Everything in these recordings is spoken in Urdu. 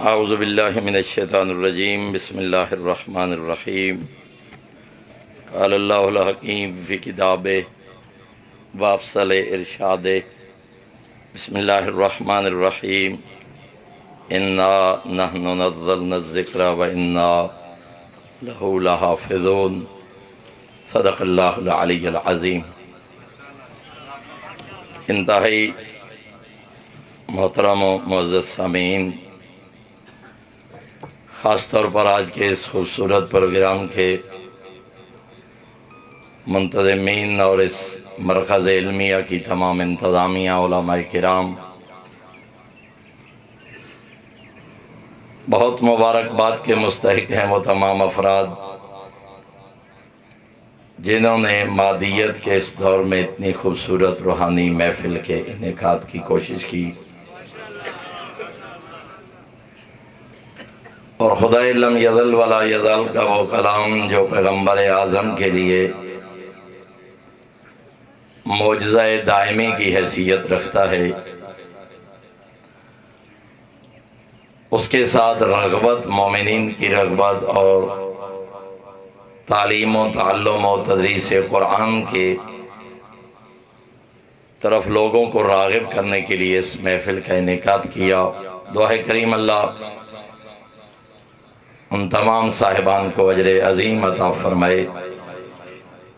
اعوذ باللہ من الشیطان الرجیم بسم اللہ الرحمن الرحیم قال اللہ الحکیم فی کتابہ وافصل ارشادہ بسم اللہ الرحمن الرحیم انا نحن نزلنا الذکر وانا لہ لحافظون صدق اللہ العلی العظیم۔ انتہائی محترم و معزز سامعین، خاص طور پر آج کے اس خوبصورت پروگرام کے منتظمین اور اس مرکز علمیہ کی تمام انتظامیہ، علماء کرام، بہت مبارکباد کے مستحق ہیں وہ تمام افراد جنہوں نے مادیت کے اس دور میں اتنی خوبصورت روحانی محفل کے انعقاد کی کوشش کی، اور خدائے لم یزل ولا یزل کا وہ کلام جو پیغمبر اعظم کے لیے معجزہ دائمی کی حیثیت رکھتا ہے، اس کے ساتھ رغبت، مومنین کی رغبت اور تعلیم و تعلم و تدریس قرآن کے طرف لوگوں کو راغب کرنے کے لیے اس محفل کا انعقاد کیا۔ دعا ہے کریم اللہ ان تمام صاحبان کو اجر عظیم عطا فرمائے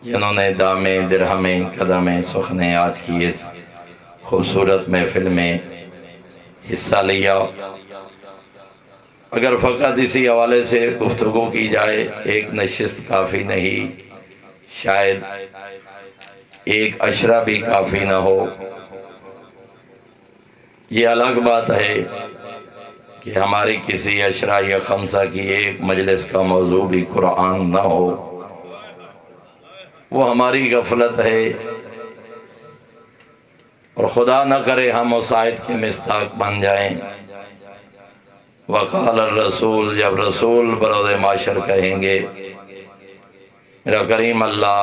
جنہوں نے دامیں درہمیں قدمیں سخنیں آج کی اس خوبصورت محفل میں حصہ لیا۔ اگر فقط اسی حوالے سے گفتگو کی جائے، ایک نشست کافی نہیں، شاید ایک عشرہ بھی کافی نہ ہو۔ یہ الگ بات ہے کہ ہماری کسی عشرہ یا خمسہ کی ایک مجلس کا موضوع بھی قرآن نہ ہو، وہ ہماری غفلت ہے، اور خدا نہ کرے ہم اس آیت کے مصداق بن جائیں۔ وقال الرسول، جب رسول بروز معاشر کہیں گے میرا کریم اللہ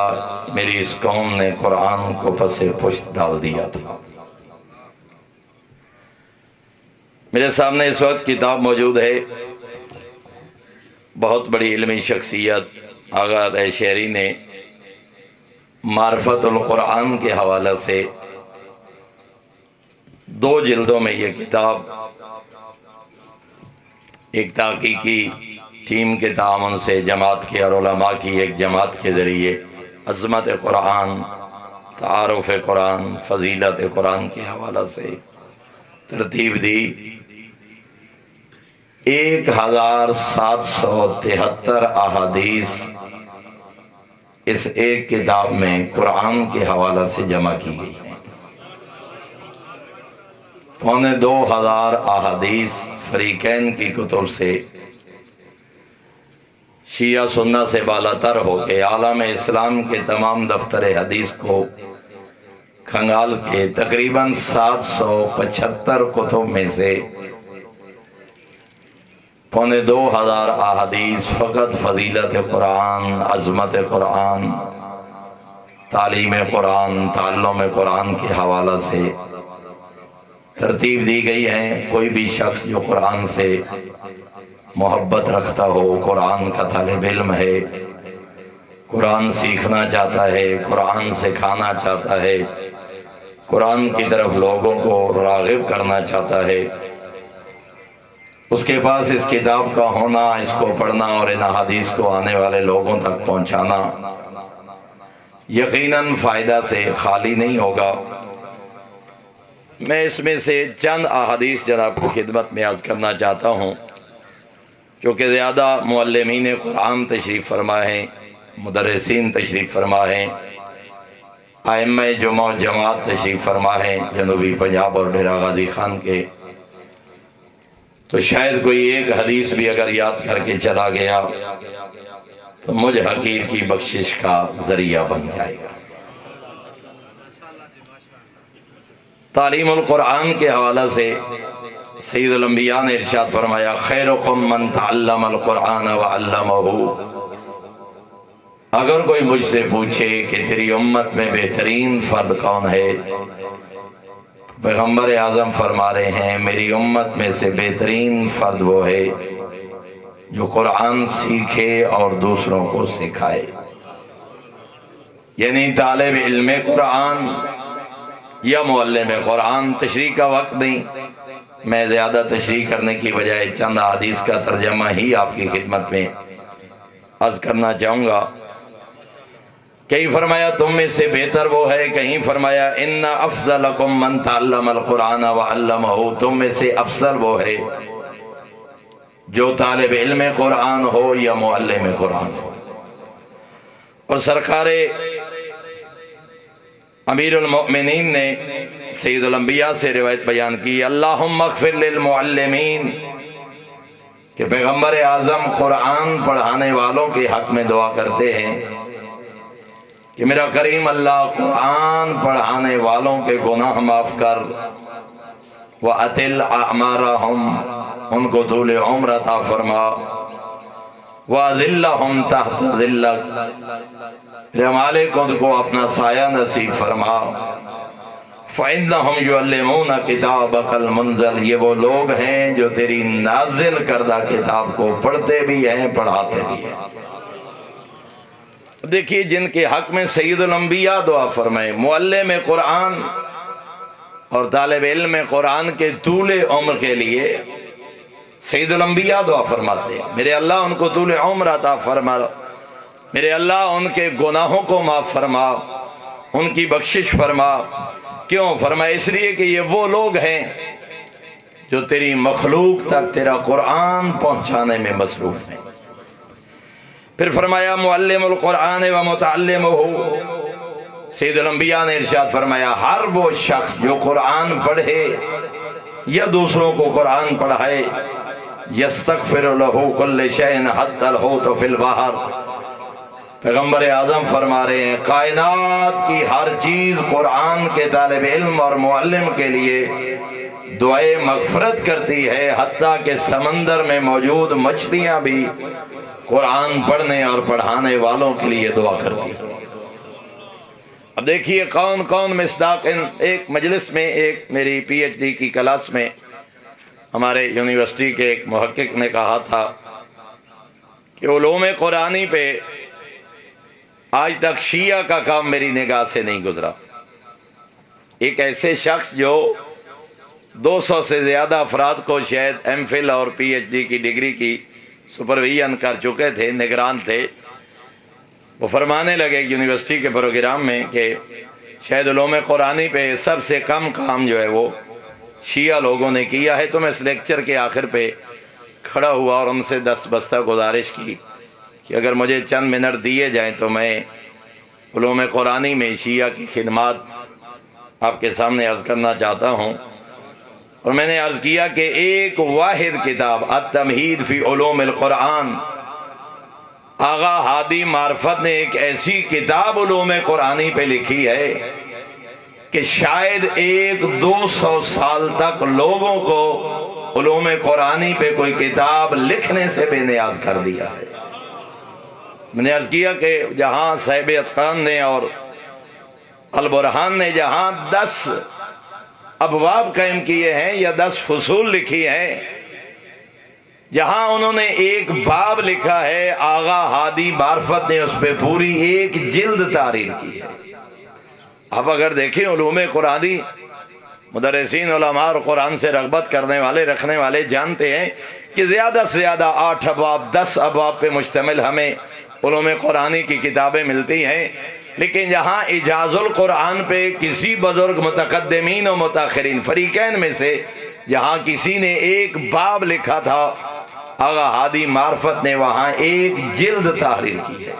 میری اس قوم نے قرآن کو پس پشت ڈال دیا تھا۔ میرے سامنے اس وقت کتاب موجود ہے، بہت بڑی علمی شخصیت آغا رہ شہری نے معرفت القرآن کے حوالے سے 2 جلدوں میں یہ کتاب ایک تحقیقی ٹیم کے تعاون سے جماعت کے اور علماء کی ایک جماعت کے ذریعے عظمت قرآن، تعارف قرآن، فضیلت قرآن کے حوالہ سے ترتیب دی۔ 1773 احادیث اس ایک کتاب میں قرآن کے حوالہ سے جمع کی گئی ہیں۔ 2500 احادیث فریقین کی کتب سے شیعہ سنہ سے بالاتر ہو کے عالم اسلام کے تمام دفتر حدیث کو کھنگال کے تقریباً 775 کتب میں سے 2500 احادیث فقط فضیلت قرآن، عظمت قرآن، تعلیم قرآن، تعلم قرآن کے حوالہ سے ترتیب دی گئی ہے۔ کوئی بھی شخص جو قرآن سے محبت رکھتا ہو، قرآن کا طالب علم ہے، قرآن سیکھنا چاہتا ہے، قرآن سکھانا چاہتا ہے، قرآن کی طرف لوگوں کو راغب کرنا چاہتا ہے، اس کے پاس اس کتاب کا ہونا، اس کو پڑھنا اور ان احادیث کو آنے والے لوگوں تک پہنچانا یقیناً فائدہ سے خالی نہیں ہوگا۔ میں اس میں سے چند احادیث جناب کی خدمت میں عرض کرنا چاہتا ہوں، چونکہ زیادہ معلمین قرآن تشریف فرما ہیں، مدرسین تشریف فرما ہیں، ائمہ جمعہ جماعت تشریف فرما ہیں جنوبی پنجاب اور ڈیرہ غازی خان کے، تو شاید کوئی ایک حدیث بھی اگر یاد کر کے چلا گیا تو مجھ حقیر کی بخشش کا ذریعہ بن جائے گا۔ تعلیم القرآن کے حوالہ سے سید الانبیاء نے ارشاد فرمایا خیرکم من تعلم القرآن وعلمہ۔ اگر کوئی مجھ سے پوچھے کہ تیری امت میں بہترین فرد کون ہے، پیغمبر اعظم فرما رہے ہیں میری امت میں سے بہترین فرد وہ ہے جو قرآن سیکھے اور دوسروں کو سکھائے، یعنی طالب علم قرآن یا معلم قرآن۔ تشریح کا وقت نہیں، میں زیادہ تشریح کرنے کی بجائے چند حدیث کا ترجمہ ہی آپ کی خدمت میں عرض کرنا چاہوں گا۔ کہیں فرمایا تم میں سے بہتر وہ ہے، کہیں فرمایا ان افضلکم من تعلم القرآن وعلمہ، تم میں سے افضل وہ ہے جو طالب علم قرآن ہو یا معلم قرآن ہو۔ اور سرکار امیر المؤمنین نے سید الانبیاء سے روایت بیان کی اللہم اغفر للمعلمین، کہ پیغمبر اعظم قرآن پڑھانے والوں کے حق میں دعا کرتے ہیں کہ میرا کریم اللہ قرآن پڑھانے والوں کے گناہ معاف کر، وَأَتِلْ أَعْمَارَهُمْ، ان کو طول عمر عطا فرما، وَأَذِلَّهُمْ تَحْتَ ذِلَّكَ، میرے مالک ان کو اپنا سایہ نصیب فرما، فَإِنَّهُمْ يُعَلِّمُونَ كِتَابَكَ الْمُنزَلِ، یہ وہ لوگ ہیں جو تیری نازل کردہ کتاب کو پڑھتے بھی ہیں پڑھاتے بھی ہیں۔ دیکھیے جن کے حق میں سید الانبیاء دعا فرمائے، معلم قرآن اور طالب علم قرآن کے طول عمر کے لیے سید الانبیاء دعا فرماتے ہیں میرے اللہ ان کو طول عمر عطا فرما، میرے اللہ ان کے گناہوں کو معاف فرما، ان کی بخشش فرما۔ کیوں فرما؟ اس لیے کہ یہ وہ لوگ ہیں جو تیری مخلوق تک تیرا قرآن پہنچانے میں مصروف ہیں۔ پھر فرمایا معلم القرآن و متعلمہ، سید الانبیاء نے ارشاد فرمایا ہر وہ شخص جو قرآن پڑھے یا دوسروں کو قرآن پڑھائے، یستغفر لہ کل شیء حتی الحوت فی البحر، پیغمبر اعظم فرما رہے ہیں کائنات کی ہر چیز قرآن کے طالب علم اور معلم کے لیے دعائے مغفرت کرتی ہے، حتیٰ کہ سمندر میں موجود مچھلیاں بھی قرآن پڑھنے اور پڑھانے والوں کے لیے دعا کرتی ہے۔ اب دیکھیے کون کون مصداق ایک مجلس میں، ایک میری پی ایچ ڈی کی کلاس میں ہمارے یونیورسٹی کے ایک محقق نے کہا تھا کہ علوم قرآنی پہ آج تک شیعہ کا کام میری نگاہ سے نہیں گزرا۔ ایک ایسے شخص جو 200 سے زیادہ افراد کو شاید ایم فل اور پی ایچ ڈی کی ڈگری کی سپرویژن کر چکے تھے، نگران تھے، وہ فرمانے لگے یونیورسٹی کے پروگرام میں کہ شاید علوم قرآنی پہ سب سے کم کام جو ہے وہ شیعہ لوگوں نے کیا ہے۔ تو میں اس لیکچر کے آخر پہ کھڑا ہوا اور ان سے دست بستہ گزارش کی کہ اگر مجھے چند منٹ دیے جائیں تو میں علوم قرآنی میں شیعہ کی خدمات آپ کے سامنے عرض کرنا چاہتا ہوں۔ اور میں نے عرض کیا کہ ایک واحد کتاب التمہید فی علوم القرآن، آغا ہادی معرفت نے ایک ایسی کتاب علوم قرآنی پہ لکھی ہے کہ شاید 100-200 سال تک لوگوں کو علوم قرآنی پہ کوئی کتاب لکھنے سے بے نیاز کر دیا ہے۔ میں نے عرض کیا کہ جہاں صاحب اتقان نے اور البرہان نے جہاں 10 ابواب قائم کیے ہیں یا 10 فصول لکھی ہیں، جہاں انہوں نے ایک باب لکھا ہے، آغا ہادی معرفت نے اس پہ پوری ایک جلد تحریر کی ہے۔ اب اگر دیکھیں علوم قرآنی، مدرسین علماء اور قرآن سے رغبت کرنے والے رکھنے والے جانتے ہیں کہ زیادہ سے زیادہ 8 ابواب 10 ابواب پہ مشتمل ہمیں علوم قرآنی کی کتابیں ملتی ہیں، لیکن جہاں اجاز القرآن پہ کسی بزرگ متقدمین و متاخرین فریقین میں سے جہاں کسی نے ایک باب لکھا تھا، آغا ہادی معرفت نے وہاں ایک جلد تحریر کی ہے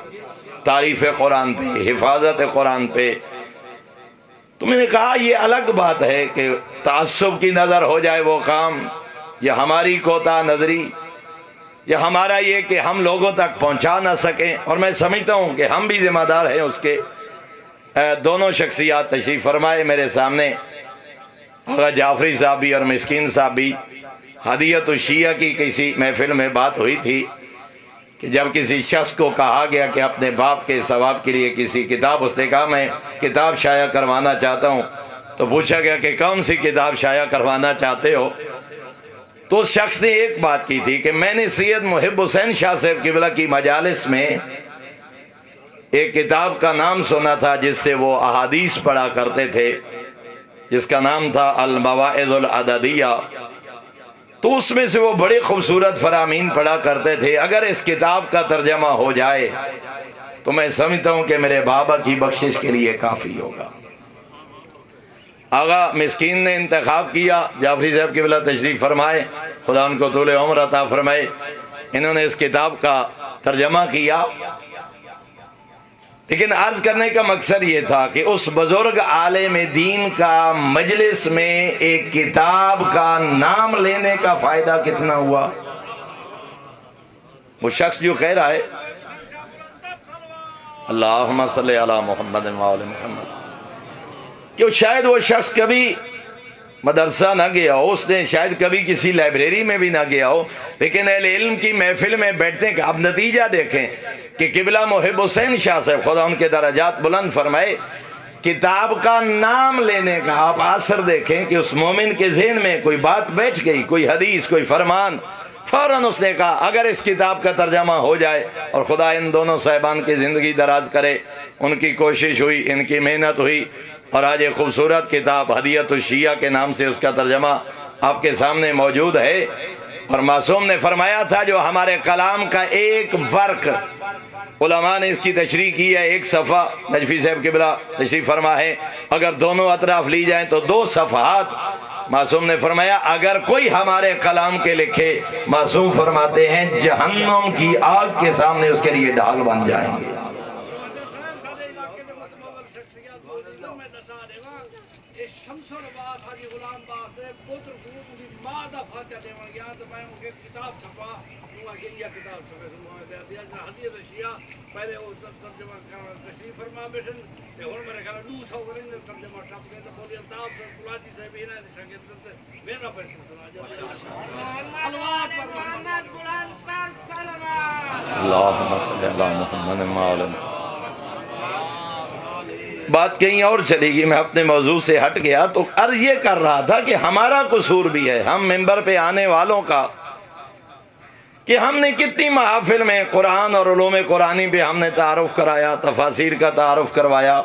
تعریف قرآن پہ، حفاظت قرآن پہ۔ تو میں نے کہا یہ الگ بات ہے کہ تعصب کی نظر ہو جائے وہ کام، یا ہماری کوتاہ نظری، یا ہمارا یہ کہ ہم لوگوں تک پہنچا نہ سکیں، اور میں سمجھتا ہوں کہ ہم بھی ذمہ دار ہیں اس کے۔ دونوں شخصیات تشریف فرمائے میرے سامنے، آغا جعفری صاحب بھی اور مسکین صاحب بھی۔ ہدیت الشیعہ کی کسی محفل میں بات ہوئی تھی کہ جب کسی شخص کو کہا گیا کہ اپنے باپ کے ثواب کے لیے کسی کتاب، اس نے کہا میں کتاب شائع کروانا چاہتا ہوں، تو پوچھا گیا کہ کون سی کتاب شائع کروانا چاہتے ہو؟ تو اس شخص نے ایک بات کی تھی کہ میں نے سید محب حسین شاہ صاحب قبلہ کی مجالس میں ایک کتاب کا نام سنا تھا جس سے وہ احادیث پڑھا کرتے تھے، جس کا نام تھا المواعظ العددیہ۔ تو اس میں سے وہ بڑے خوبصورت فرامین پڑھا کرتے تھے، اگر اس کتاب کا ترجمہ ہو جائے تو میں سمجھتا ہوں کہ میرے بابا کی بخشش کے لیے کافی ہوگا۔ آغا مسکین نے انتخاب کیا، جعفری صاحب قبلہ تشریف فرمائے، خدا ان کو طول عمر عطا فرمائے، انہوں نے اس کتاب کا ترجمہ کیا۔ لیکن عرض کرنے کا مقصد یہ تھا کہ اس بزرگ عالم دین کا مجلس میں ایک کتاب کا نام لینے کا فائدہ کتنا ہوا؟ وہ شخص جو کہہ رہا ہے اللہم صلی علی محمد وآل محمد، کہ شاید وہ شخص کبھی مدرسہ نہ گیا ہو، اس نے شاید کبھی کسی لائبریری میں بھی نہ گیا ہو، لیکن اہل علم کی محفل میں بیٹھتے ہیں۔ اب نتیجہ دیکھیں کہ قبلہ محب حسین شاہ صاحب خدا ان کے درجات بلند فرمائے، کتاب کا نام لینے کا آپ اثر دیکھیں کہ اس مومن کے ذہن میں کوئی بات بیٹھ گئی، کوئی حدیث، کوئی فرمان، فوراً اس نے کہا اگر اس کتاب کا ترجمہ ہو جائے، اور خدا ان دونوں صاحبان کی زندگی دراز کرے، ان کی کوشش ہوئی، ان کی محنت ہوئی، اور آج ایک خوبصورت کتاب ہدیۃ الشیعہ کے نام سے اس کا ترجمہ آپ کے سامنے موجود ہے۔ اور معصوم نے فرمایا تھا جو ہمارے کلام کا ایک ورق، علماء نے اس کی تشریح کی ہے، ایک صفحہ، نجفی صاحب قبلہ تشریف فرما ہے، اگر دونوں اطراف لی جائیں تو 2 صفحات۔ معصوم نے فرمایا اگر کوئی ہمارے کلام کے لکھے، معصوم فرماتے ہیں جہنم کی آگ کے سامنے اس کے لیے ڈھال بن جائیں گے۔ اللہم صلی علی محمد وآل محمد۔ بات کہیں اور چلے گی، میں اپنے موضوع سے ہٹ گیا، تو عرض یہ کر رہا تھا کہ ہمارا قصور بھی ہے ہم ممبر پہ آنے والوں کا، کہ ہم نے کتنی محافل میں قرآن اور علوم قرآنی پہ ہم نے تعارف کرایا، تفاسیر کا تعارف کروایا۔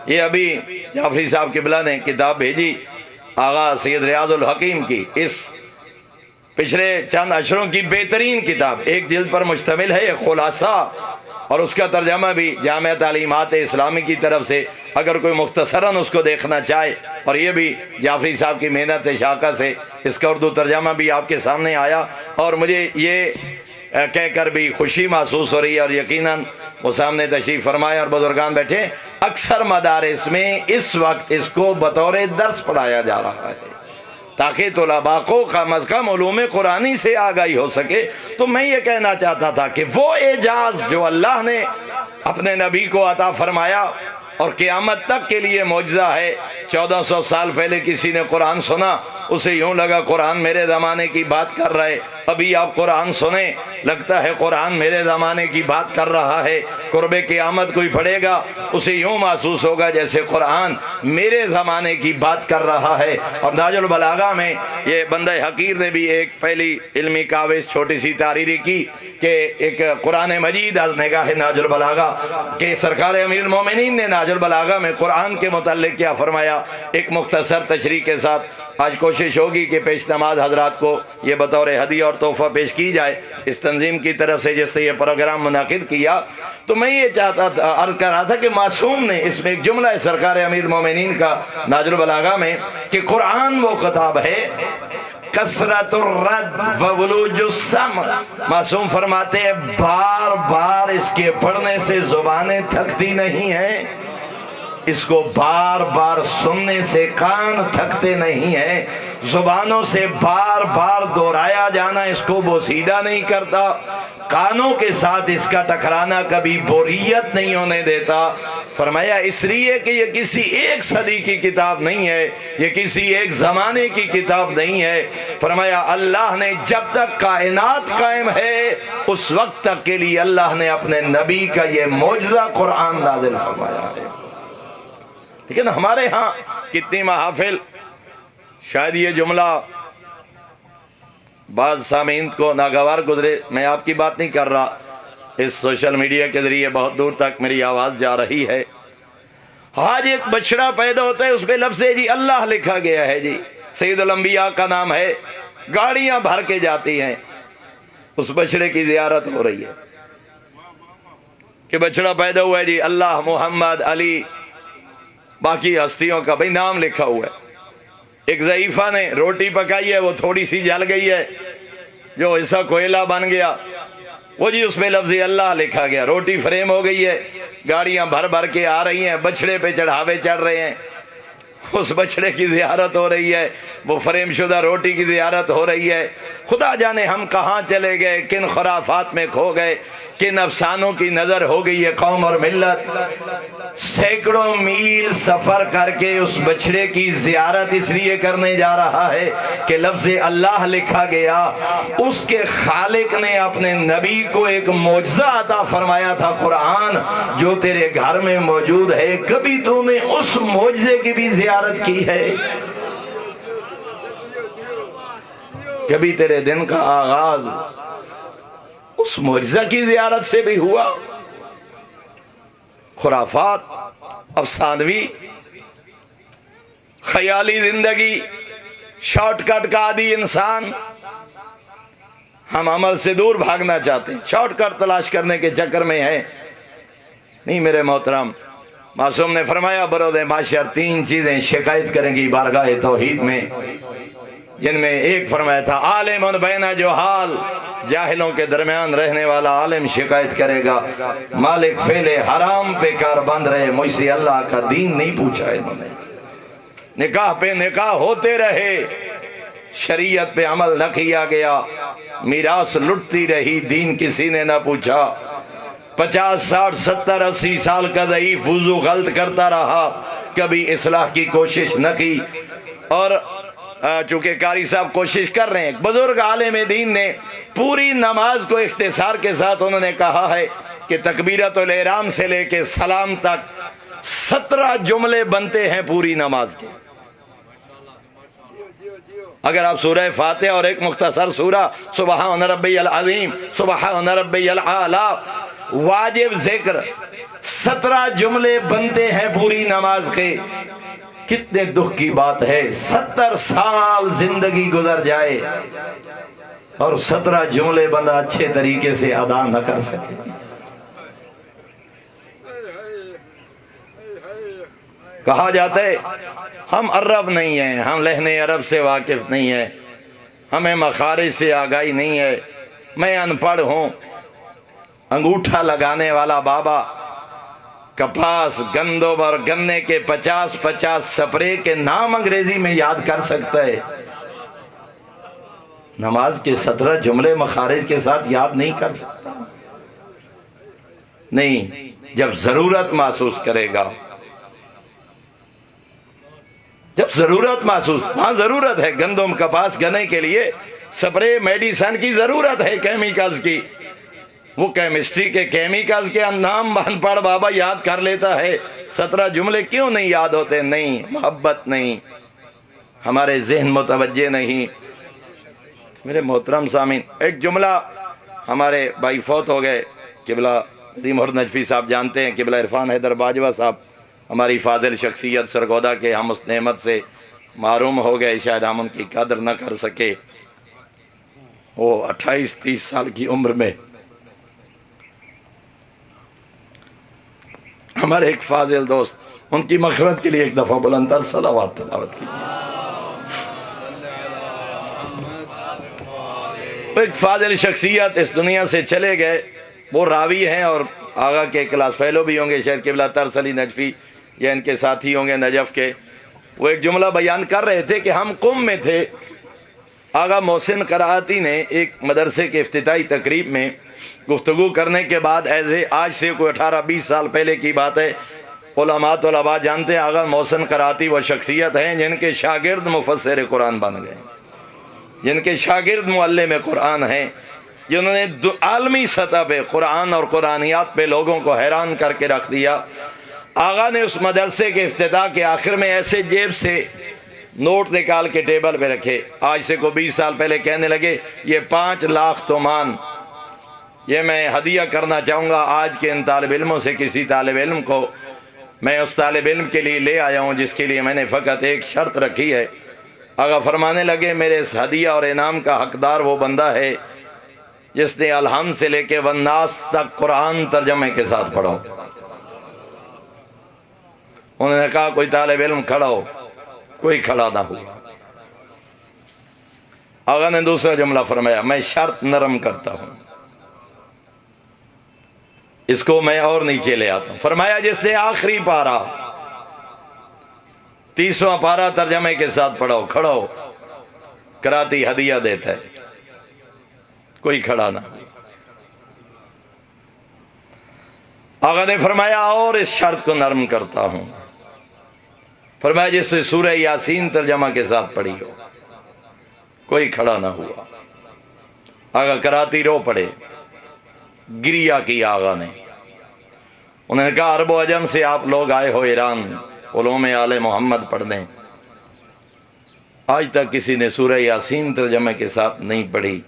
یہ ابھی جعفری صاحب قبلہ نے کتاب بھیجی آغا سید ریاض الحکیم کی، اس پچھلے چند اشروں کی بہترین کتاب، ایک جلد پر مشتمل ہے، ایک خلاصہ، اور اس کا ترجمہ بھی جامعہ تعلیمات اسلامی کی طرف سے، اگر کوئی مختصراً اس کو دیکھنا چاہے، اور یہ بھی جعفری صاحب کی محنت شاقہ سے اس کا اردو ترجمہ بھی آپ کے سامنے آیا، اور مجھے یہ کہہ کر بھی خوشی محسوس ہو رہی ہے، اور یقیناً وہ سامنے تشریف فرمائے اور بزرگان بیٹھے، اکثر مدارس میں اس وقت اس کو بطور درس پڑھایا جا رہا ہے تاکہ طلباء کو کم از کم علوم قرآنی سے آگاہی ہو سکے۔ تو میں یہ کہنا چاہتا تھا کہ وہ اعجاز جو اللہ نے اپنے نبی کو عطا فرمایا اور قیامت تک کے لیے معجزہ ہے، 1400 سال پہلے کسی نے قرآن سنا، اسے یوں لگا قرآن میرے زمانے کی بات کر رہا ہے، ابھی آپ قرآن سنیں لگتا ہے قرآن میرے زمانے کی بات کر رہا ہے، قرب قیامت کوئی پڑھے گا اسے یوں محسوس ہوگا جیسے قرآن میرے زمانے کی بات کر رہا ہے۔ اور ناج البلاغہ میں یہ بندہ حقیر نے بھی ایک پہلی علمی کاوش چھوٹی سی تحریری کی کہ ایک قرآن مجید از نگاہ ناج البلاغہ، کہ سرکار امیر المومنین نے ناج البلاغہ میں قرآن کے متعلق کیا فرمایا، ایک مختصر تشریح کے ساتھ آج کوشش ہوگی کہ پیش نماز حضرات کو یہ بطور ہدیہ اور تحفہ پیش کی جائے اس تنظیم کی طرف سے جس سے یہ پروگرام منعقد کیا۔ تو میں یہ چاہتا تھا، عرض کر رہا تھا کہ معصوم نے اس میں ایک جملہ ہے سرکار امیر المومنین کا ناج البلاغہ میں کہ قرآن وہ کتاب ہے کثرت الرد وولوج السمع، معصوم فرماتے ہیں بار بار اس کے پڑھنے سے زبانیں تھکتی نہیں ہیں، اس کو بار بار سننے سے کان تھکتے نہیں ہیں، زبانوں سے بار بار دہرایا جانا اس کو بوسیدہ نہیں کرتا، کانوں کے ساتھ اس کا ٹکرانا کبھی بوریت نہیں ہونے دیتا۔ فرمایا اس لیے کہ یہ کسی ایک صدی کی کتاب نہیں ہے، یہ کسی ایک زمانے کی کتاب نہیں ہے۔ فرمایا اللہ نے جب تک کائنات قائم ہے اس وقت تک کے لیے اللہ نے اپنے نبی کا یہ معجزہ قرآن نازل فرمایا ہے۔ لیکن ہمارے ہاں کتنی محافل. شاید یہ جملہ بعض سامعین کو ناگوار گزرے، میں آپ کی بات نہیں کر رہا، اس سوشل میڈیا کے ذریعے بہت دور تک میری آواز جا رہی ہے. آج ایک بچڑا پیدا ہوتا ہے، اس پہ لفظ جی اللہ لکھا گیا ہے، جی سید الانبیاء کا نام ہے، گاڑیاں بھر کے جاتی ہیں، اس بچڑے کی زیارت ہو رہی ہے کہ بچڑا پیدا ہوا ہے جی اللہ، محمد، علی، باقی ہستیوں کا بھئی نام لکھا ہوا ہے. ایک ضعیفہ نے روٹی پکائی ہے، وہ تھوڑی سی جل گئی ہے، جو ایسا کوئلہ بن گیا، وہ جی اس میں لفظ اللہ لکھا گیا. روٹی فریم ہو گئی ہے، گاڑیاں بھر بھر کے آ رہی ہیں، بچڑے پہ چڑھاوے چڑھ رہے ہیں، اس بچڑے کی زیارت ہو رہی ہے، وہ فریم شدہ روٹی کی زیارت ہو رہی ہے. خدا جانے ہم کہاں چلے گئے، کن خرافات میں کھو گئے، کن افسانوں کی نظر ہو گئی ہے قوم اور ملت. سینکڑوں میل سفر کر کے اس بچڑے کی زیارت اس لیے کرنے جا رہا ہے کہ لفظ اللہ لکھا گیا. اس کے خالق نے اپنے نبی کو ایک معجزہ عطا فرمایا تھا، قرآن، جو تیرے گھر میں موجود ہے. کبھی تو نے اس معجزے کی بھی زیارت کی ہے؟ کبھی تیرے دن کا آغاز اس معجزہ کی زیارت سے بھی ہوا؟ خرافات، افسانوی، خیالی زندگی، شارٹ کٹ کا عادی انسان. ہم عمل سے دور بھاگنا چاہتے ہیں، شارٹ کٹ تلاش کرنے کے چکر میں ہیں. نہیں میرے محترم، معصوم نے فرمایا برود معاشر 3 چیزیں شکایت کریں گی بارگاہ توحید میں، جن میں ایک فرمایا تھا عالم بین جہال، جاہلوں کے درمیان رہنے والا عالم شکایت کرے گا مالک فعل حرام پہ کار بند رہے، مجھ سے اللہ کا دین نہیں پوچھا. انہوں نے نکاح پہ نکاح ہوتے رہے، شریعت پہ عمل نہ کیا گیا، میراث لٹتی رہی، دین کسی نے نہ پوچھا. 50 60 70 80 سال کا ضعیف وضو غلط کرتا رہا، کبھی اصلاح کی کوشش نہ کی. اور چونکہ قاری صاحب کوشش کر رہے ہیں، ایک بزرگ عالم دین نے پوری نماز کو اختصار کے ساتھ انہوں نے کہا ہے کہ تکبیرۃ الاحرام سے لے کے سلام تک 17 جملے بنتے ہیں پوری نماز کے. اگر آپ سورہ فاتحہ اور ایک مختصر سورہ سبحان ربی العظیم، سبحان ربی الاعلیٰ، واجب ذکر، 17 جملے بنتے ہیں پوری نماز کے. کتنے دکھ کی بات ہے 70 سال زندگی گزر جائے اور 17 جملے بندہ اچھے طریقے سے ادا نہ کر سکے. کہا جاتا ہے ہم عرب نہیں ہیں، ہم لہن عرب سے واقف نہیں ہیں، ہمیں مخارج سے آگاہی نہیں ہے، میں ان پڑھ ہوں. انگوٹھا لگانے والا بابا کپاس، گندم اور گنے کے 50 سپرے کے نام انگریزی میں یاد کر سکتا ہے، نماز کے 17 جملے مخارج کے ساتھ یاد نہیں کر سکتا. نہیں، جب ضرورت محسوس کرے گا، جب ضرورت محسوس، ہاں ضرورت ہے گندم کپاس گنے کے لیے، سپرے میڈیسن کی ضرورت ہے، کیمیکلز کی. وہ کیمسٹری کے کیمیکلز کے نام ان پڑھ بابا یاد کر لیتا ہے، 17 جملے کیوں نہیں یاد ہوتے؟ نہیں، محبت نہیں، ہمارے ذہن متوجہ نہیں. میرے محترم سامعین، ایک جملہ، ہمارے بھائی فوت ہو گئے، قبلہ عظیم الرحمت نجفی صاحب جانتے ہیں، قبلہ عرفان حیدر باجوہ صاحب، ہماری فاضل شخصیت سرگودا کے، ہم اس نعمت سے محروم ہو گئے، شاید ہم ان کی قدر نہ کر سکے. وہ 28-30 سال کی عمر میں ہمارے ایک فاضل دوست، ان کی مغفرت کے لیے ایک دفعہ بلند تر صلوات تلاوت کیجیے. ایک فاضل شخصیت اس دنیا سے چلے گئے، وہ راوی ہیں اور آغا کے کلاس فیلو بھی ہوں گے، شاید قبلہ ترس علی نجفی یا ان کے ساتھی ہوں گے نجف کے. وہ ایک جملہ بیان کر رہے تھے کہ ہم قم میں تھے، آغا محسن قرائتی نے ایک مدرسے کے افتتاحی تقریب میں گفتگو کرنے کے بعد، آج سے کوئی 18-20 سال پہلے کی بات ہے، علماء طلباء جانتے ہیں آغا محسن قرائتی وہ شخصیت ہیں جن کے شاگرد مفسر قرآن بن گئے، جن کے شاگرد معلم قرآن ہیں، جنہوں نے عالمی سطح پہ قرآن اور قرآنیات پہ لوگوں کو حیران کر کے رکھ دیا. آغا نے اس مدرسے کے افتتاح کے آخر میں ایسے جیب سے نوٹ نکال کے ٹیبل پہ رکھے، آج سے کو 20 سال پہلے کہنے لگے یہ 5 لاکھ تومان یہ میں ہدیہ کرنا چاہوں گا آج کے ان طالب علموں سے کسی طالب علم کو، میں اس طالب علم کے لیے لے آیا ہوں جس کے لیے میں نے فقط ایک شرط رکھی ہے۔ آغا فرمانے لگے میرے اس ہدیہ اور انعام کا حقدار وہ بندہ ہے جس نے الحمد سے لے کے والناس تک قرآن ترجمے کے ساتھ پڑھو۔ انہوں نے کہا کوئی طالب علم کھڑا ہو، کوئی کھڑا نہ ہوا۔ آغا نے دوسرا جملہ فرمایا میں شرط نرم کرتا ہوں، اس کو میں اور نیچے لے آتا ہوں۔ فرمایا جس نے آخری پارہ 30واں پارہ ترجمے کے ساتھ پڑھو، کھڑا ہو، کراتی ہدیہ دیتا ہے۔ کوئی کھڑا نہ۔ آقا نے فرمایا اور اس شرط کو نرم کرتا ہوں، فرمایا جس سے سورہ یاسین ترجمہ کے ساتھ پڑھی ہو۔ کوئی کھڑا نہ ہوا۔ آقا کراتی رو پڑے، گریہ کی آقا نے۔ انہوں نے کہا عرب و عجم سے آپ لوگ آئے ہو ایران علوم آل محمد پڑھنے، آج تک کسی نے سورہ یاسین ترجمہ کے ساتھ نہیں پڑھی،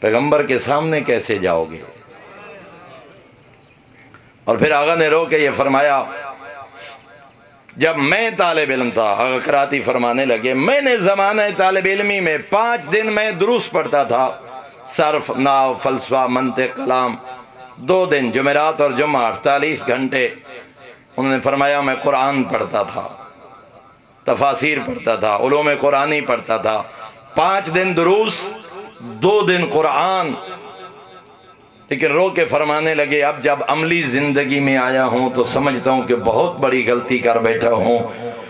پیغمبر کے سامنے کیسے جاؤ گے؟ اور پھر آقا نے رو کے یہ فرمایا جب میں طالب علم تھا، آقا کراتی فرمانے لگے میں نے زمانہ طالب علمی میں 5 دن میں دروس پڑھتا تھا، صرف، نحو، فلسفہ، منطق، کلام، 2 دن جمعرات اور جمعہ 48 گھنٹے۔ انہوں نے فرمایا میں قرآن پڑھتا تھا، تفاسیر پڑھتا تھا، علوم قرآنی پڑھتا تھا، 5 دن دروس، 2 دن قرآن۔ لیکن رو کے فرمانے لگے اب جب عملی زندگی میں آیا ہوں تو سمجھتا ہوں کہ بہت بڑی غلطی کر بیٹھا ہوں،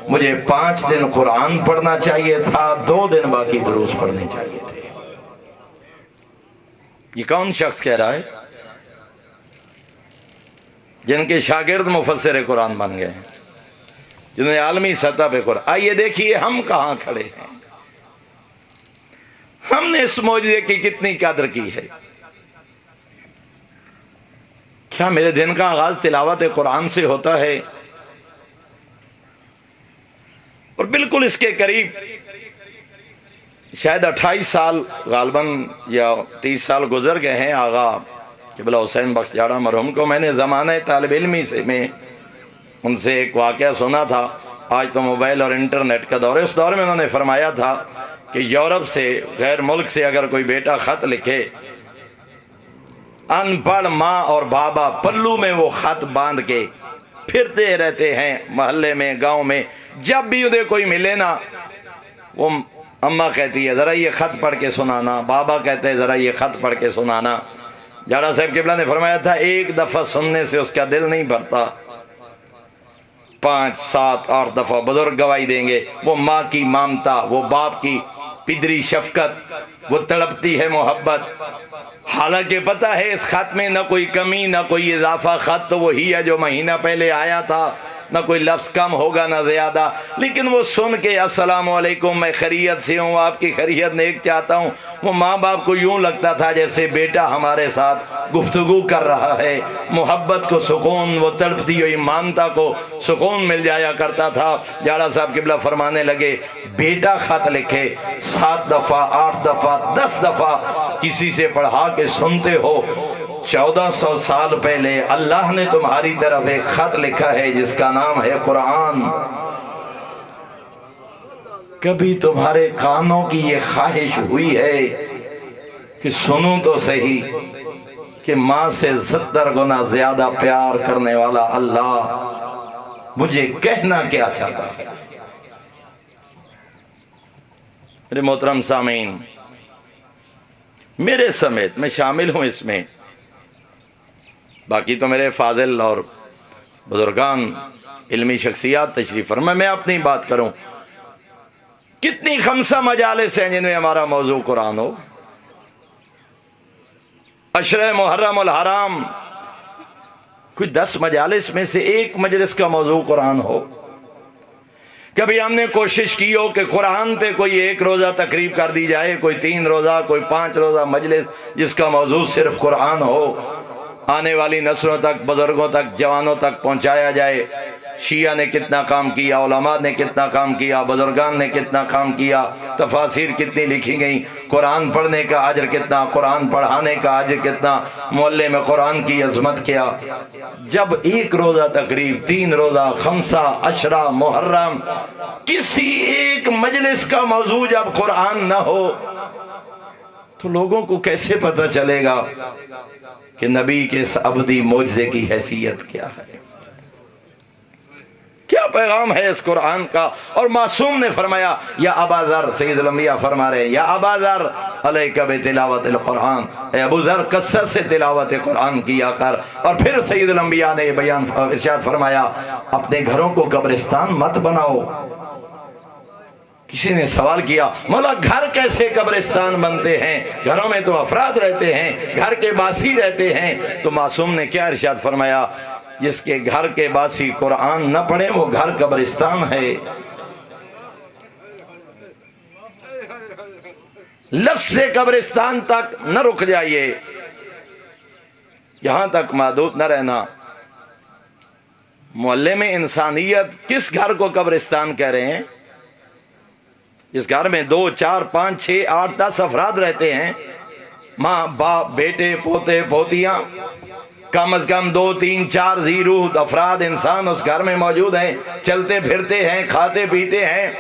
مجھے 5 دن قرآن پڑھنا چاہیے تھا، 2 دن باقی دروس پڑھنے چاہیے تھے۔ یہ کون شخص کہہ رہا ہے؟ جن کے شاگرد مفسر قرآن بن گئے ہیں، جنہوں نے عالمی سطح پہ قرآن۔ آئیے دیکھیے ہم کہاں کھڑے ہیں، ہم نے اس معجزے کی کتنی قدر کی ہے۔ کیا میرے دن کا آغاز تلاوت قرآن سے ہوتا ہے؟ اور بالکل اس کے قریب شاید 28 سال غالباً یا 30 سال گزر گئے ہیں آغا قبلہ حسین بخش جاڑا مرحوم کو میں نے زمانہ طالب علمی سے میں ان سے ایک واقعہ سنا تھا۔ آج تو موبائل اور انٹرنیٹ کا دور ہے، اس دور میں انہوں نے فرمایا تھا کہ یورپ سے، غیر ملک سے اگر کوئی بیٹا خط لکھے، ان پڑھ ماں اور بابا پلو میں وہ خط باندھ کے پھرتے رہتے ہیں محلے میں، گاؤں میں، جب بھی انہیں کوئی ملے نا وہ اماں کہتی ہے ذرا یہ خط پڑھ کے سنانا، بابا کہتے ہیں ذرا یہ خط پڑھ کے سنانا۔ جاڑا صاحب قبلہ نے فرمایا تھا 1 دفعہ سننے سے اس کا دل نہیں بھرتا، 5 7 8 دفعہ بزرگ گواہی دیں گے۔ وہ ماں کی مامتا، وہ باپ کی پدری شفقت، وہ تڑپتی ہے محبت، حالانکہ پتہ ہے اس خط میں نہ کوئی کمی نہ کوئی اضافہ، خط تو وہی ہے جو مہینہ پہلے آیا تھا، نہ کوئی لفظ کم ہوگا نہ زیادہ، لیکن وہ سن کے السلام علیکم میں خیریت سے ہوں، آپ کی خیریت نیک چاہتا ہوں، وہ ماں باپ کو یوں لگتا تھا جیسے بیٹا ہمارے ساتھ گفتگو کر رہا ہے، محبت کو سکون، وہ تڑپتی ہوئی مامتا کو سکون مل جایا کرتا تھا۔ جاڑا صاحب قبلہ فرمانے لگے بیٹا خط لکھے 7 دفعہ 8 دفعہ 10 دفعہ کسی سے پڑھا کے سنتے ہو، 1400 سال پہلے اللہ نے تمہاری طرف ایک خط لکھا ہے جس کا نام ہے قرآن۔ کبھی تمہارے کانوں کی یہ خواہش ہوئی ہے کہ سنوں تو صحیح کہ ماں سے 70 گنا زیادہ پیار کرنے والا اللہ مجھے کہنا کیا چاہتا ہے؟ میرے محترم سامعین، میرے سمیت میں شامل ہوں اس میں، باقی تو میرے فاضل اور بزرگان علمی شخصیات تشریف فرما، میں اپنی بات کروں، کتنی 5 مجالس ہیں جن میں ہمارا موضوع قرآن ہو؟ عشرہ محرم الحرام کوئی 10 مجالس میں سے ایک مجلس کا موضوع قرآن ہو؟ کبھی ہم نے کوشش کی ہو کہ قرآن پہ کوئی 1 روزہ تقریب کر دی جائے، کوئی 3 روزہ، کوئی 5 روزہ مجلس جس کا موضوع صرف قرآن ہو؟ آنے والی نسلوں تک، بزرگوں تک، جوانوں تک پہنچایا جائے۔ شیعہ نے کتنا کام کیا، علماء نے کتنا کام کیا، بزرگان نے کتنا کام کیا، تفاسیر کتنی لکھی گئیں، قرآن پڑھنے کا اجر کتنا، قرآن پڑھانے کا اجر کتنا، محلے میں قرآن کی عظمت کیا۔ جب ایک روزہ تقریب، 3 روزہ، 5 عشرہ، محرم، کسی ایک مجلس کا موضوع جب قرآن نہ ہو تو لوگوں کو کیسے پتہ چلے گا کہ نبی کے اس ابدی معجزے کی حیثیت کیا ہے، کیا پیغام ہے اس قرآن کا؟ اور معصوم نے فرمایا یا ابا ذر، سید الانبیاء فرما رہے ہیں یا ابا ذر علیک بتلاوت القرآن، اے ابو ذر کثرت سے تلاوت قرآن کیا کر۔ اور پھر سید الانبیاء نے یہ بیان ارشاد فرمایا اپنے گھروں کو قبرستان مت بناؤ۔ کسی نے سوال کیا مولا گھر کیسے قبرستان بنتے ہیں، گھروں میں تو افراد رہتے ہیں، گھر کے باسی رہتے ہیں۔ تو معصوم نے کیا ارشاد فرمایا، جس کے گھر کے باسی قرآن نہ پڑھے وہ گھر قبرستان ہے۔ لفظ سے قبرستان تک نہ رک جائیے، یہاں تک محدود نہ رہنا۔ محلے میں انسانیت کس گھر کو قبرستان کہہ رہے ہیں؟ جس گھر میں 2 4 5 6 8 10 افراد رہتے ہیں، ماں باپ بیٹے پوتے پوتیاں، کم از کم 2 3 4 روح افراد انسان اس گھر میں موجود ہیں، چلتے پھرتے ہیں، کھاتے پیتے ہیں۔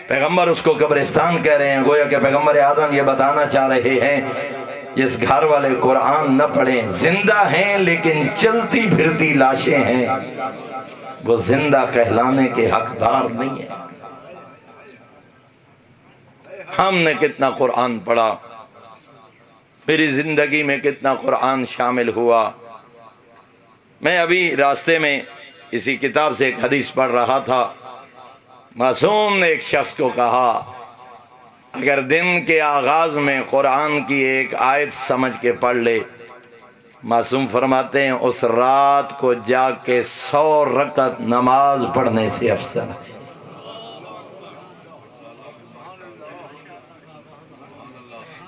پیغمبر اس کو قبرستان کہہ رہے ہیں۔ گویا کہ پیغمبر اعظم یہ بتانا چاہ رہے ہیں جس گھر والے قرآن نہ پڑھیں، زندہ ہیں لیکن چلتی پھرتی لاشیں ہیں، وہ زندہ کہلانے کے حقدار نہیں ہیں۔ ہم نے کتنا قرآن پڑھا، میری زندگی میں کتنا قرآن شامل ہوا۔ میں ابھی راستے میں اسی کتاب سے ایک حدیث پڑھ رہا تھا، معصوم نے ایک شخص کو کہا اگر دن کے آغاز میں قرآن کی ایک آیت سمجھ کے پڑھ لے، معصوم فرماتے ہیں اس رات کو جاگ کے 100 رکعت نماز پڑھنے سے افضل ہے۔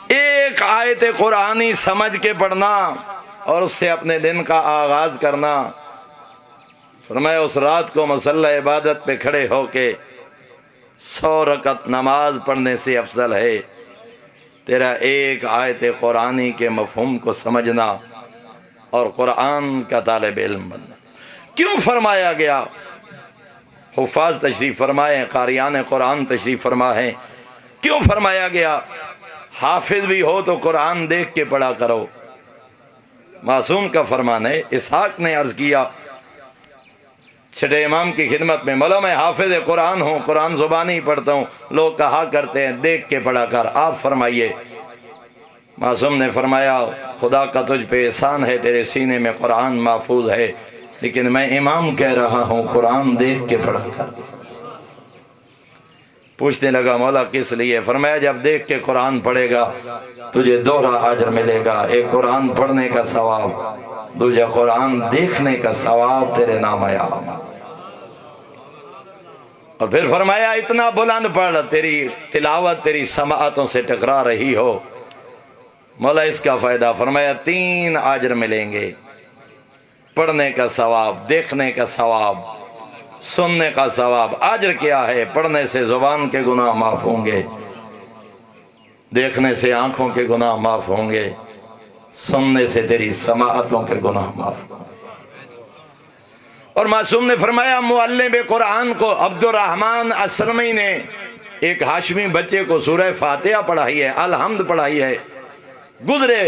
ایک آیت قرآنی سمجھ کے پڑھنا اور اس سے اپنے دن کا آغاز کرنا، فرمایا اس رات کو مصلی عبادت پہ کھڑے ہو کے 100 رکعت نماز پڑھنے سے افضل ہے تیرا ایک آیت قرآنی کے مفہوم کو سمجھنا اور قرآن کا طالب علم بننا۔ کیوں فرمایا گیا؟ حفاظ تشریف فرمائے، قاریان قرآن تشریف فرما ہے، کیوں فرمایا گیا حافظ بھی ہو تو قرآن دیکھ کے پڑھا کرو؟ معصوم کا فرمان ہے۔ اسحاق نے عرض کیا چھٹے امام کی خدمت میں، مولا میں حافظ قرآن ہوں، قرآن زبانی پڑھتا ہوں، لوگ کہا کرتے ہیں دیکھ کے پڑھا کر، آپ فرمائیے۔ معصوم نے فرمایا خدا کا تجھ پہ احسان ہے، تیرے سینے میں قرآن محفوظ ہے، لیکن میں امام کہہ رہا ہوں قرآن دیکھ کے پڑھا کر۔ پوچھنے لگا مولا کس لیے؟ فرمایا جب دیکھ کے قرآن پڑھے گا تجھے 2 اجر ملے گا، ایک قرآن پڑھنے کا ثواب، دوسرا قرآن دیکھنے کا ثواب تیرے نام آیا۔ اور پھر فرمایا اتنا بلند پڑھ، تیری تلاوت تیری سماعتوں سے ٹکرا رہی ہو۔ مولا اس کا فائدہ؟ فرمایا 3 اجر ملیں گے، پڑھنے کا ثواب، دیکھنے کا ثواب، سننے کا ثواب۔ اجر کیا ہے؟ پڑھنے سے زبان کے گناہ معاف ہوں گے، دیکھنے سے آنکھوں کے گناہ معاف ہوں گے، سننے سے تیری سماعتوں کے گناہ معاف ہوں گے۔ اور معصوم نے فرمایا معلم قرآن کو عبد الرحمن اسلمی نے ایک ہاشمی بچے کو سورہ فاتحہ پڑھائی ہے، الحمد پڑھائی ہے۔ گزرے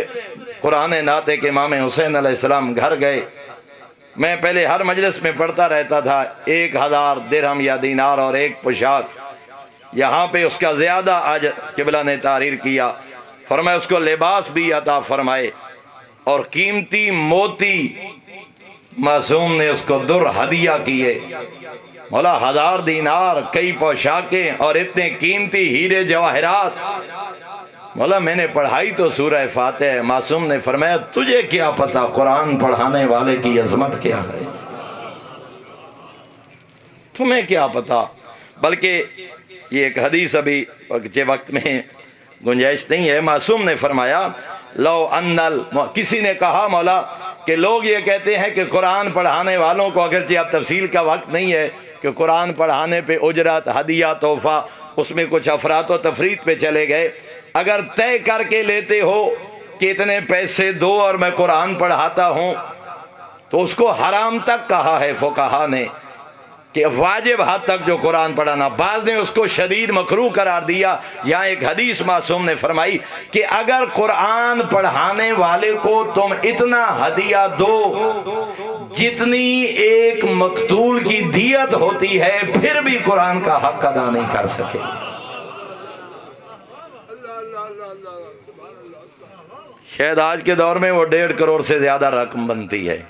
قرآن نعت کے امام حسین علیہ السلام گھر گئے، میں پہلے ہر مجلس میں پڑھتا رہتا تھا 1000 درہم یا دینار اور ایک پوشاک، یہاں پہ اس کا زیادہ آج قبلہ نے تحریر کیا، فرمایا اس کو لباس بھی عطا فرمائے اور قیمتی موتی معصوم نے اس کو در ہدیہ کیے۔ مولا 1000 دینار، کئی پوشاکیں اور اتنے قیمتی ہیرے جواہرات، مولا میں نے پڑھائی تو سورہ فاتحہ۔ معصوم نے فرمایا تجھے کیا پتا قرآن پڑھانے والے کی عظمت کیا ہے، تمہیں کیا پتا؟ بلکہ یہ ایک حدیث ابھی وقت میں گنجائش نہیں ہے۔ معصوم نے فرمایا لو ان کسی نے کہا مولا کہ لوگ یہ کہتے ہیں کہ قرآن پڑھانے والوں کو، اگرچہ اب تفصیل کا وقت نہیں ہے کہ قرآن پڑھانے پہ اجرت، ہدیہ، تحفہ، اس میں کچھ افراط و تفریط پہ چلے گئے، اگر طے کر کے لیتے ہو کہ اتنے پیسے دو اور میں قرآن پڑھاتا ہوں تو اس کو حرام تک کہا ہے فقہا نے، کہ واجب حد تک جو قرآن پڑھانا، بعض نے اس کو شدید مکروہ قرار دیا۔ یہاں ایک حدیث معصوم نے فرمائی کہ اگر قرآن پڑھانے والے کو تم اتنا ہدیہ دو جتنی ایک مقتول کی دیت ہوتی ہے، پھر بھی قرآن کا حق ادا نہیں کر سکے۔ شاید آج کے دور میں وہ 1.5 کروڑ سے زیادہ رقم بنتی ہے،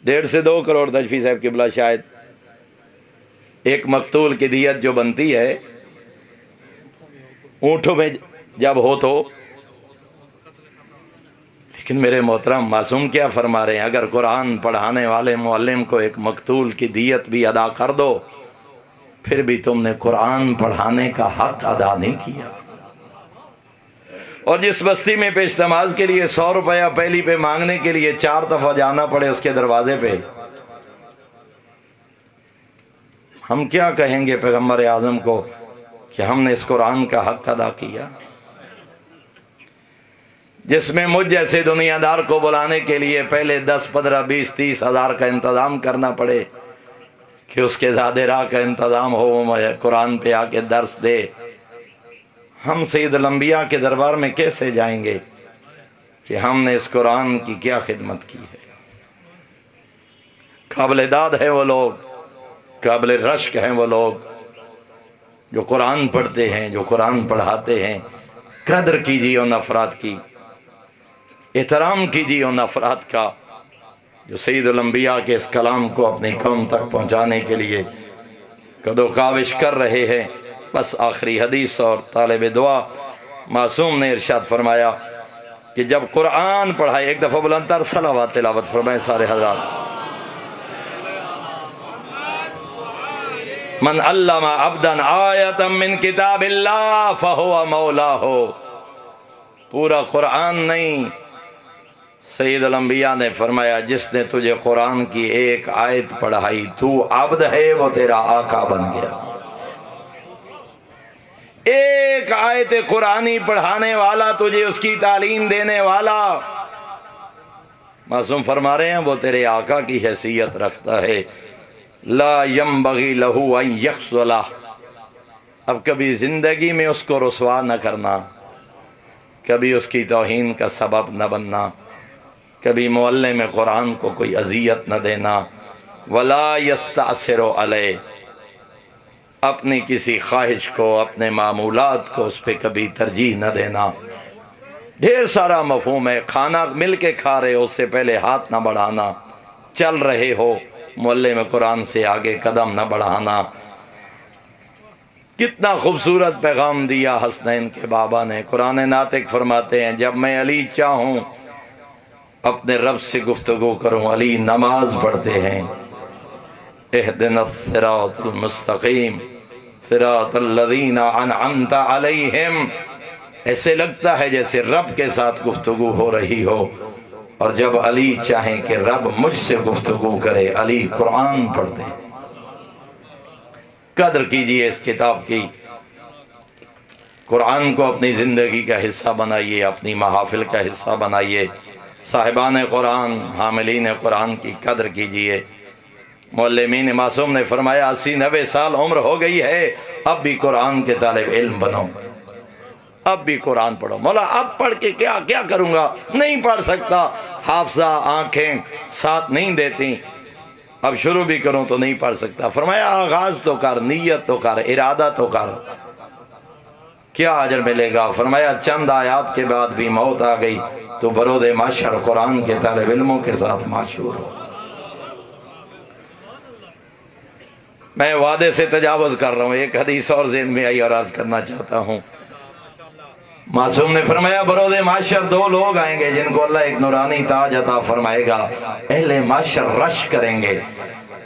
1.5 سے 2 کروڑ تشفیع صاحب قبلہ شاید ایک مقتول کی دیت جو بنتی ہے اونٹوں میں جب ہو تو۔ لیکن میرے محترم معصوم کیا فرما رہے ہیں؟ اگر قرآن پڑھانے والے معلم کو ایک مقتول کی دیت بھی ادا کر دو، پھر بھی تم نے قرآن پڑھانے کا حق ادا نہیں کیا۔ اور جس بستی میں پیش نماز کے لیے 100 روپیہ پہلی پہ مانگنے کے لیے 4 دفعہ جانا پڑے اس کے دروازے پہ، ہم کیا کہیں گے پیغمبر اعظم کو کہ ہم نے اس قرآن کا حق ادا کیا؟ جس میں مجھ جیسے دنیا دار کو بلانے کے لیے پہلے 10 15 20 30 ہزار کا انتظام کرنا پڑے کہ اس کے زاد راہ کا انتظام ہو، وہ قرآن پہ آ کے درس دے، ہم سید الانبیاء کے دربار میں کیسے جائیں گے کہ ہم نے اس قرآن کی کیا خدمت کی ہے؟ قابل داد ہے وہ لوگ، قابل رشک ہیں وہ لوگ جو قرآن پڑھتے ہیں، جو قرآن پڑھاتے ہیں۔ قدر کیجیے ان افراد کی، احترام کیجیے ان افراد کا جو سید الانبیاء کے اس کلام کو اپنی قوم تک پہنچانے کے لیے قد و کاوش کر رہے ہیں۔ بس آخری حدیث اور طالب دعا معصوم نے ارشاد فرمایا کہ جب قرآن پڑھائے، ایک دفعہ بلند تر صلوات تلاوت فرمائے سارے حضرات۔ من علم عبدا آیتا من کتاب اللہ فہو مولاہ، پورا قرآن نہیں، سید الانبیاء نے فرمایا جس نے تجھے قرآن کی ایک آیت پڑھائی تو عبد ہے، وہ تیرا آقا بن گیا۔ ایک آیت قرآنی پڑھانے والا، تجھے اس کی تعلیم دینے والا، معصوم فرما رہے ہیں وہ تیرے آقا کی حیثیت رکھتا ہے۔ لا ینبغی لہو ان یخذلہ، اب کبھی زندگی میں اس کو رسوا نہ کرنا، کبھی اس کی توہین کا سبب نہ بننا، کبھی معلم قرآن کو کوئی اذیت نہ دینا۔ ولا یستأثر علیہ، اپنی کسی خواہش کو، اپنے معمولات کو اس پہ کبھی ترجیح نہ دینا۔ ڈھیر سارا مفہوم ہے، کھانا مل کے کھا رہے ہو اس سے پہلے ہاتھ نہ بڑھانا، چل رہے ہو معلم قرآن سے آگے قدم نہ بڑھانا۔ کتنا خوبصورت پیغام دیا حسنین کے بابا نے۔ قرآن ناطق فرماتے ہیں جب میں علی چاہوں اپنے رب سے گفتگو کروں، علی نماز پڑھتے ہیں، اہدنا الصراط المستقیم صراط الذین انعمت علیہم، ایسے لگتا ہے جیسے رب کے ساتھ گفتگو ہو رہی ہو۔ اور جب علی چاہیں کہ رب مجھ سے گفتگو کرے، علی قرآن پڑھتے ہیں۔ قدر کیجئے اس کتاب کی، قرآن کو اپنی زندگی کا حصہ بنائیے، اپنی محافل کا حصہ بنائیے۔ صاحبان قرآن، حاملین قرآن کی قدر کیجئے۔ معلمین معصوم نے فرمایا 80-90 سال عمر ہو گئی ہے، اب بھی قرآن کے طالب علم بنو، اب بھی قرآن پڑھو۔ مولا اب پڑھ کے کیا کروں گا؟ نہیں پڑھ سکتا، حافظہ آنکھیں ساتھ نہیں دیتی، اب شروع بھی کروں تو نہیں پڑھ سکتا۔ فرمایا آغاز تو کر، نیت تو کر، ارادہ تو کر، کیا اجر ملے گا؟ فرمایا چند آیات کے بعد بھی موت آ گئی تو برود محشر قرآن کے طالب علموں کے ساتھ معشور ہو۔ میں وعدے سے تجاوز کر رہا ہوں، ایک حدیث اور ذہن میں آئی اور عرض کرنا چاہتا ہوں۔ معصوم نے فرمایا برود محشر 2 لوگ آئیں گے جن کو اللہ ایک نورانی تاج عطا فرمائے گا، اہل محشر رش کریں گے،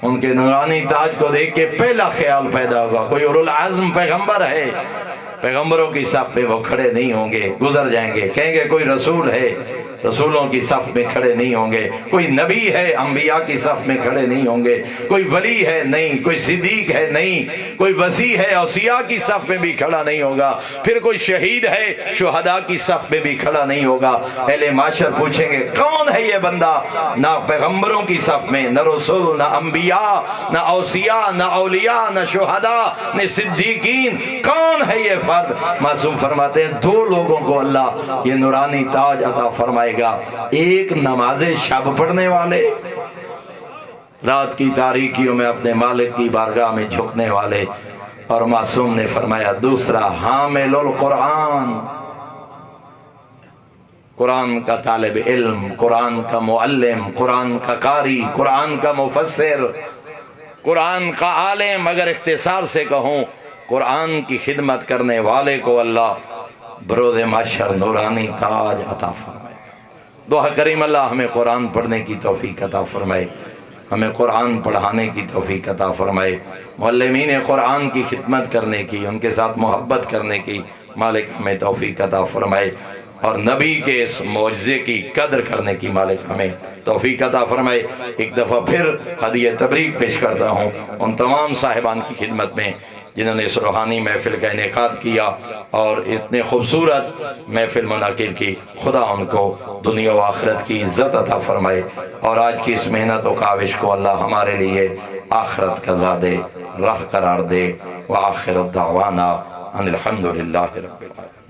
ان کے نورانی تاج کو دیکھ کے پہلا خیال پیدا ہوگا کوئی اولو العزم پیغمبر ہے، پیغمبروں کی صف پہ وہ کھڑے نہیں ہوں گے، گزر جائیں گے، کہیں گے کوئی رسول ہے، رسولوں کی صف میں کھڑے نہیں ہوں گے، کوئی نبی ہے انبیاء کی صف میں کھڑے نہیں ہوں گے، کوئی ولی ہے نہیں، کوئی صدیق ہے نہیں، کوئی وصی ہے اوصیاء کی صف میں بھی کھڑا نہیں ہوگا، پھر کوئی شہید ہے شہداء کی صف میں بھی کھڑا نہیں ہوگا۔ اہل معاشر پوچھیں گے کون ہے یہ بندہ؟ نہ پیغمبروں کی صف میں، نہ رسول، نہ انبیاء، نہ اوصیاء، نہ اولیاء، نہ شہداء، نہ صدیقین، کون ہے یہ فرد؟ معصوم فرماتے ہیں دو لوگوں کو اللہ یہ نورانی تاج عطا فرمائے گا، ایک نماز شب پڑھنے والے، رات کی تاریکیوں میں اپنے مالک کی بارگاہ میں جھکنے والے، اور معصوم نے فرمایا دوسرا حامل القرآن، قرآن کا طالب علم، قرآن کا معلم، قرآن کا قاری، قرآن کا مفسر، قرآن کا عالم، اگر اختصار سے کہوں قرآن کی خدمت کرنے والے کو اللہ بروز محشر نورانی تاج عطا فرمائے۔ دعا کریم اللہ ہمیں قرآن پڑھنے کی توفیق عطا فرمائے، ہمیں قرآن پڑھانے کی توفیق عطا فرمائے، معلمین قرآن کی خدمت کرنے کی، ان کے ساتھ محبت کرنے کی مالک ہمیں توفیق عطا فرمائے، اور نبی کے اس معجزے کی قدر کرنے کی مالک ہمیں توفیق عطا فرمائے۔ ایک دفعہ پھر ہدیہ تبریک پیش کرتا ہوں ان تمام صاحبان کی خدمت میں جنہوں نے اس روحانی محفل کا انعقاد کیا اور اتنے خوبصورت محفل منعقد کی۔ خدا ان کو دنیا و آخرت کی عزت عطا فرمائے، اور آج کی اس محنت و کاوش کو اللہ ہمارے لیے آخرت کا زادے راہ قرار دے۔ وآخر الدعوانا ان الحمدللہ رب العالمین۔